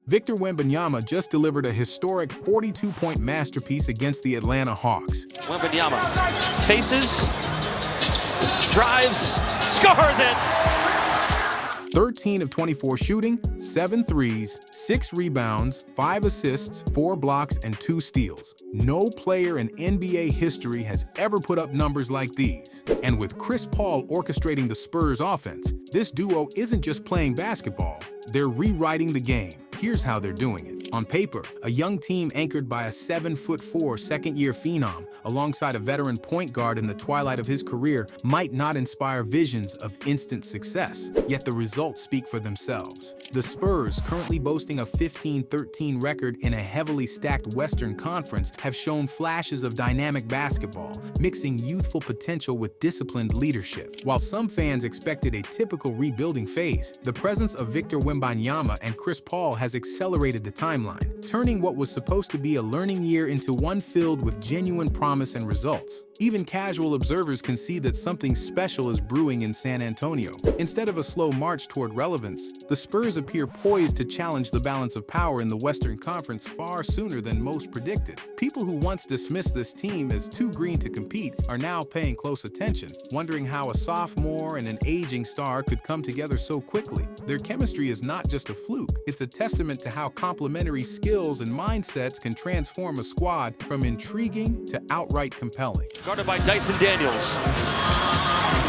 Victor Wembanyama just delivered a historic 42-point masterpiece against the Atlanta Hawks. Wembanyama faces, drives, scores it! 13 of 24 shooting, 7 threes, 6 rebounds, 5 assists, 4 blocks, and 2 steals. No player in NBA history has ever put up numbers like these. And with Chris Paul orchestrating the Spurs offense, this duo isn't just playing basketball, they're rewriting the game. Here's how they're doing it. On paper, a young team anchored by a 7'4" second-year phenom alongside a veteran point guard in the twilight of his career might not inspire visions of instant success, yet the results speak for themselves. The Spurs, currently boasting a 15-13 record in a heavily stacked Western Conference, have shown flashes of dynamic basketball, mixing youthful potential with disciplined leadership. While some fans expected a typical rebuilding phase, the presence of Victor Wembanyama and Chris Paul has accelerated the timeline, turning what was supposed to be a learning year into one filled with genuine promise and results. Even casual observers can see that something special is brewing in San Antonio. Instead of a slow march toward relevance, the Spurs appear poised to challenge the balance of power in the Western Conference far sooner than most predicted. People who once dismissed this team as too green to compete are now paying close attention, wondering how a sophomore and an aging star could come together so quickly. Their chemistry is not just a fluke, it's a testament to how complementary skills and mindsets can transform a squad from intriguing to outright compelling. Guarded by Dyson Daniels.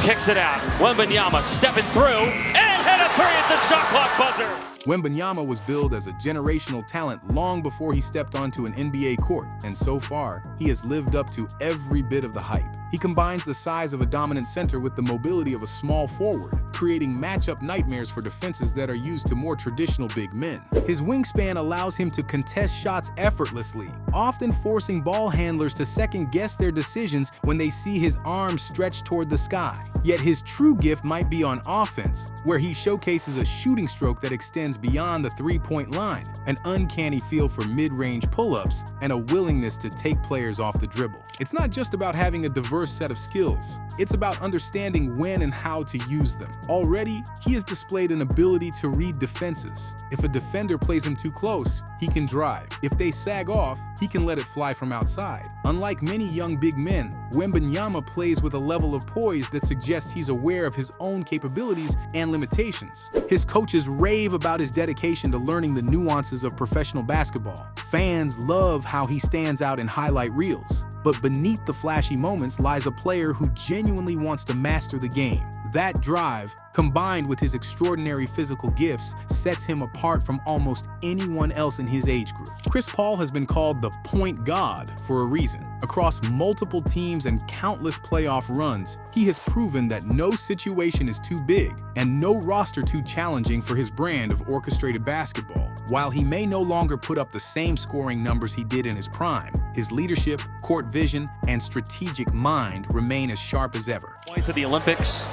Kicks it out. Wembanyama stepping through and hit a three at the shot clock buzzer. Wembanyama was billed as a generational talent long before he stepped onto an NBA court, and so far, he has lived up to every bit of the hype. He combines the size of a dominant center with the mobility of a small forward, creating matchup nightmares for defenses that are used to more traditional big men. His wingspan allows him to contest shots effortlessly, often forcing ball handlers to second-guess their decisions when they see his arms stretched toward the sky. Yet his true gift might be on offense, where he showcases a shooting stroke that extends beyond the three-point line, an uncanny feel for mid-range pull-ups, and a willingness to take players off the dribble. It's not just about having a diverse set of skills. It's about understanding when and how to use them. Already, he has displayed an ability to read defenses. If a defender plays him too close, he can drive. If they sag off, he can let it fly from outside. Unlike many young big men, Wembanyama plays with a level of poise that suggests he's aware of his own capabilities and limitations. His coaches rave about his dedication to learning the nuances of professional basketball. Fans love how he stands out in highlight reels. But beneath the flashy moments lies a player who genuinely wants to master the game. That drive, combined with his extraordinary physical gifts, sets him apart from almost anyone else in his age group. Chris Paul has been called the point god for a reason. Across multiple teams and countless playoff runs, he has proven that no situation is too big and no roster too challenging for his brand of orchestrated basketball. While he may no longer put up the same scoring numbers he did in his prime, his leadership, court vision, and strategic mind remain as sharp as ever. Twice at the Olympics,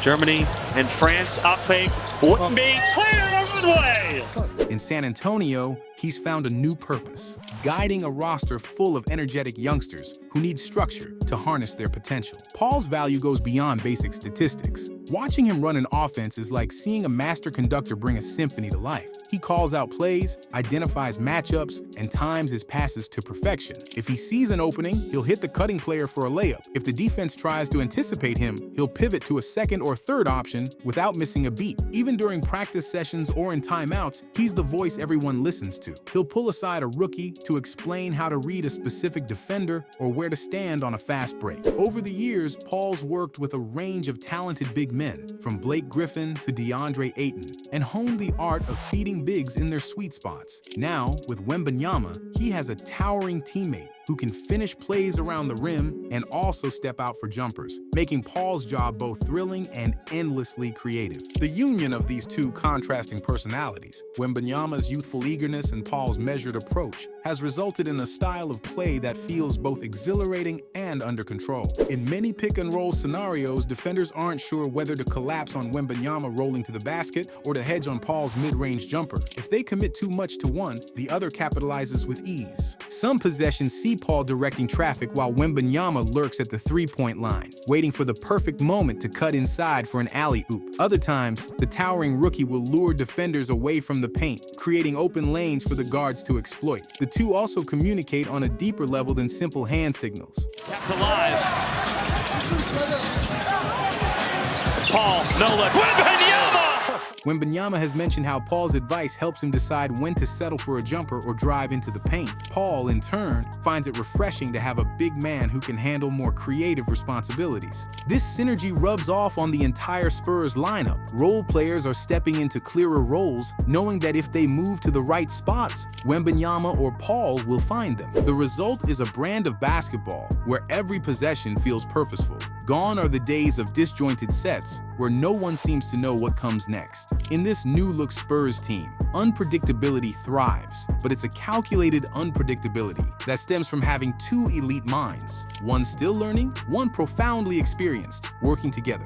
Germany and France, up fake, wouldn't be clear the runway. In San Antonio, he's found a new purpose, guiding a roster full of energetic youngsters who need structure to harness their potential. Paul's value goes beyond basic statistics. Watching him run an offense is like seeing a master conductor bring a symphony to life. He calls out plays, identifies matchups, and times his passes to perfection. If he sees an opening, he'll hit the cutting player for a layup. If the defense tries to anticipate him, he'll pivot to a second or third option without missing a beat. Even during practice sessions or in timeouts, he's the voice everyone listens to. He'll pull aside a rookie to explain how to read a specific defender or where to stand on a fast break. Over the years, Paul's worked with a range of talented big men, from Blake Griffin to DeAndre Ayton, and honed the art of feeding bigs in their sweet spots. Now, with Wembanyama, he has a towering teammate who can finish plays around the rim and also step out for jumpers, making Paul's job both thrilling and endlessly creative. The union of these two contrasting personalities, Wembanyama's youthful eagerness and Paul's measured approach, has resulted in a style of play that feels both exhilarating and under control. In many pick-and-roll scenarios, defenders aren't sure whether to collapse on Wembanyama rolling to the basket or to hedge on Paul's mid-range jumper. If they commit too much to one, the other capitalizes with ease. Some possessions see Paul directing traffic while Wembanyama lurks at the three-point line, waiting for the perfect moment to cut inside for an alley-oop. Other times, the towering rookie will lure defenders away from the paint, creating open lanes for the guards to exploit. The two also communicate on a deeper level than simple hand signals. Kept alive. Paul, no look. Wembanyama! Wembanyama has mentioned how Paul's advice helps him decide when to settle for a jumper or drive into the paint. Paul, in turn, finds it refreshing to have a big man who can handle more creative responsibilities. This synergy rubs off on the entire Spurs lineup. Role players are stepping into clearer roles, knowing that if they move to the right spots, Wembanyama or Paul will find them. The result is a brand of basketball where every possession feels purposeful. Gone are the days of disjointed sets where no one seems to know what comes next. In this new-look Spurs team, unpredictability thrives, but it's a calculated unpredictability that stems from having two elite minds, one still learning, one profoundly experienced, working together.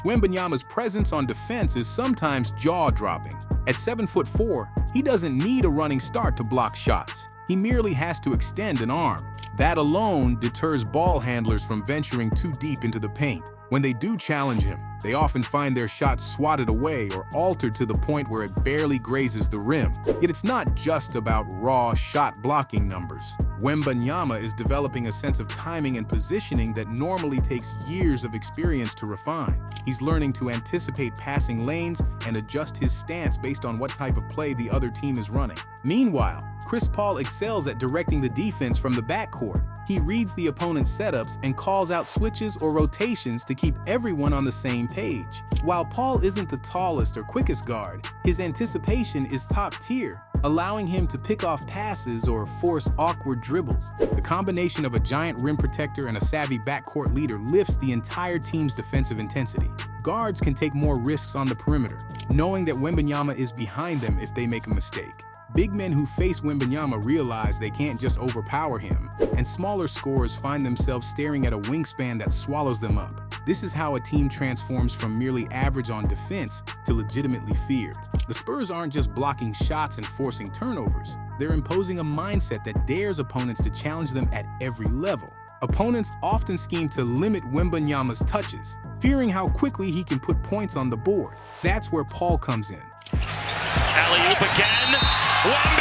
Wembanyama's presence on defense is sometimes jaw-dropping. At 7'4", he doesn't need a running start to block shots. He merely has to extend an arm. That alone deters ball handlers from venturing too deep into the paint. When they do challenge him, they often find their shots swatted away or altered to the point where it barely grazes the rim. Yet it's not just about raw shot blocking numbers. Wembanyama is developing a sense of timing and positioning that normally takes years of experience to refine. He's learning to anticipate passing lanes and adjust his stance based on what type of play the other team is running. Meanwhile, Chris Paul excels at directing the defense from the backcourt. He reads the opponent's setups and calls out switches or rotations to keep everyone on the same page. While Paul isn't the tallest or quickest guard, his anticipation is top tier, allowing him to pick off passes or force awkward dribbles. The combination of a giant rim protector and a savvy backcourt leader lifts the entire team's defensive intensity. Guards can take more risks on the perimeter, knowing that Wembanyama is behind them if they make a mistake. Big men who face Wembanyama realize they can't just overpower him, and smaller scorers find themselves staring at a wingspan that swallows them up. This is how a team transforms from merely average on defense to legitimately feared. The Spurs aren't just blocking shots and forcing turnovers. They're imposing a mindset that dares opponents to challenge them at every level. Opponents often scheme to limit Wembanyama's touches, fearing how quickly he can put points on the board. That's where Paul comes in. Alley-oop again. Wemby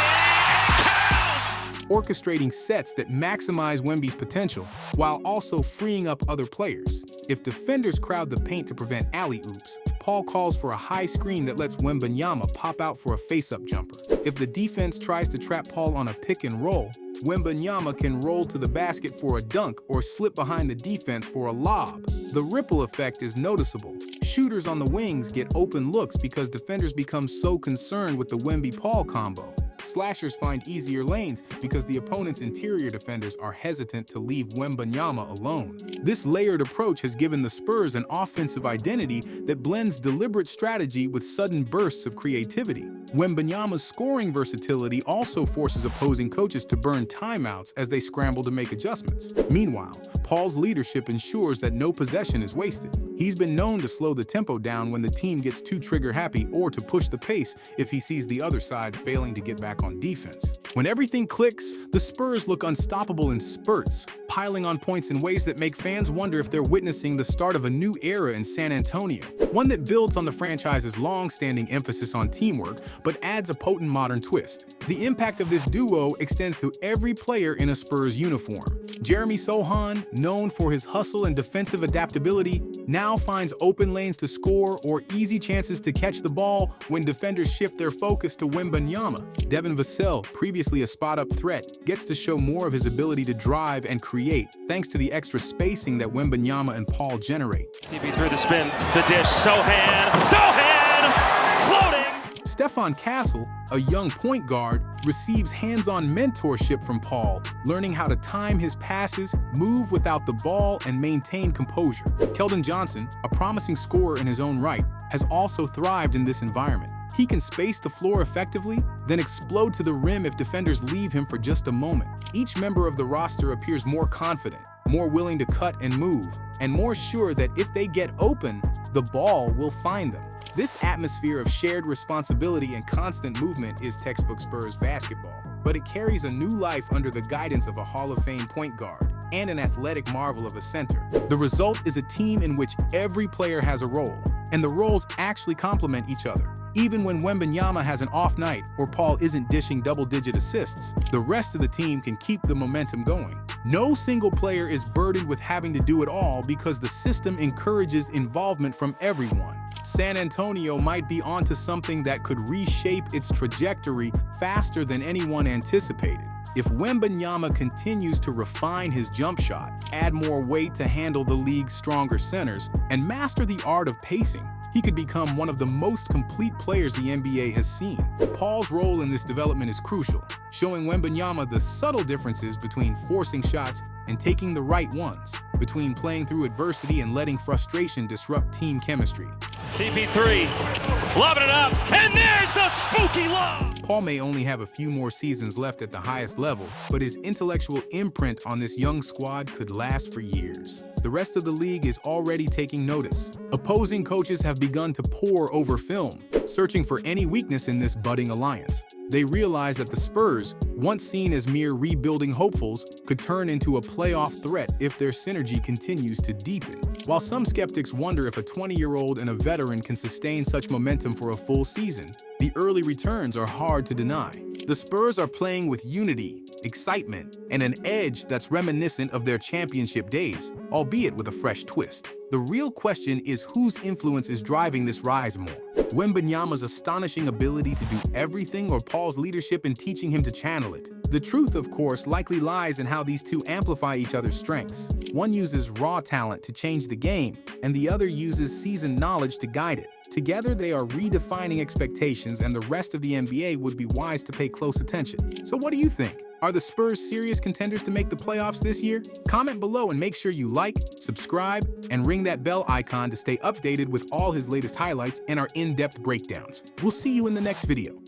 counts! Orchestrating sets that maximize Wemby's potential while also freeing up other players. If defenders crowd the paint to prevent alley-oops, Paul calls for a high screen that lets Wembanyama pop out for a face-up jumper. If the defense tries to trap Paul on a pick and roll, Wembanyama can roll to the basket for a dunk or slip behind the defense for a lob. The ripple effect is noticeable. Shooters on the wings get open looks because defenders become so concerned with the Wemby-Paul combo. Slashers find easier lanes because the opponent's interior defenders are hesitant to leave Wembanyama alone. This layered approach has given the Spurs an offensive identity that blends deliberate strategy with sudden bursts of creativity. Wembanyama's scoring versatility also forces opposing coaches to burn timeouts as they scramble to make adjustments. Meanwhile, Paul's leadership ensures that no possession is wasted. He's been known to slow the tempo down when the team gets too trigger-happy or to push the pace if he sees the other side failing to get back on defense. When everything clicks, the Spurs look unstoppable in spurts, piling on points in ways that make fans wonder if they're witnessing the start of a new era in San Antonio, one that builds on the franchise's long-standing emphasis on teamwork but adds a potent modern twist. The impact of this duo extends to every player in a Spurs uniform. Jeremy Sohan, known for his hustle and defensive adaptability, now finds open lanes to score or easy chances to catch the ball when defenders shift their focus to Wembanyama. Devin Vassell, previously a spot-up threat, gets to show more of his ability to drive and create thanks to the extra spacing that Wembanyama and Paul generate. TB through the spin, the dish, Sohan, floating! Stefan Castle, a young point guard, receives hands-on mentorship from Paul, learning how to time his passes, move without the ball, and maintain composure. Keldon Johnson, a promising scorer in his own right, has also thrived in this environment. He can space the floor effectively, then explode to the rim if defenders leave him for just a moment. Each member of the roster appears more confident, more willing to cut and move, and more sure that if they get open, the ball will find them. This atmosphere of shared responsibility and constant movement is textbook Spurs basketball, but it carries a new life under the guidance of a Hall of Fame point guard and an athletic marvel of a center. The result is a team in which every player has a role, and the roles actually complement each other. Even when Wembanyama has an off night or Paul isn't dishing double-digit assists, the rest of the team can keep the momentum going. No single player is burdened with having to do it all because the system encourages involvement from everyone. San Antonio might be onto something that could reshape its trajectory faster than anyone anticipated. If Wembanyama continues to refine his jump shot, add more weight to handle the league's stronger centers, and master the art of pacing, he could become one of the most complete players the NBA has seen. Paul's role in this development is crucial, showing Wembanyama the subtle differences between forcing shots and taking the right ones, between playing through adversity and letting frustration disrupt team chemistry. CP3, lobbing it up, and there's the spooky lob! Paul may only have a few more seasons left at the highest level, but his intellectual imprint on this young squad could last for years. The rest of the league is already taking notice. Opposing coaches have begun to pore over film, searching for any weakness in this budding alliance. They realize that the Spurs, once seen as mere rebuilding hopefuls, could turn into a playoff threat if their synergy continues to deepen. While some skeptics wonder if a 20-year-old and a veteran can sustain such momentum for a full season, the early returns are hard to deny. The Spurs are playing with unity, excitement, and an edge that's reminiscent of their championship days, albeit with a fresh twist. The real question is whose influence is driving this rise more? Wembanyama's astonishing ability to do everything or Paul's leadership in teaching him to channel it? The truth, of course, likely lies in how these two amplify each other's strengths. One uses raw talent to change the game, and the other uses seasoned knowledge to guide it. Together, they are redefining expectations, and the rest of the NBA would be wise to pay close attention. So what do you think? Are the Spurs serious contenders to make the playoffs this year? Comment below and make sure you like, subscribe, and ring that bell icon to stay updated with all his latest highlights and our in-depth breakdowns. We'll see you in the next video.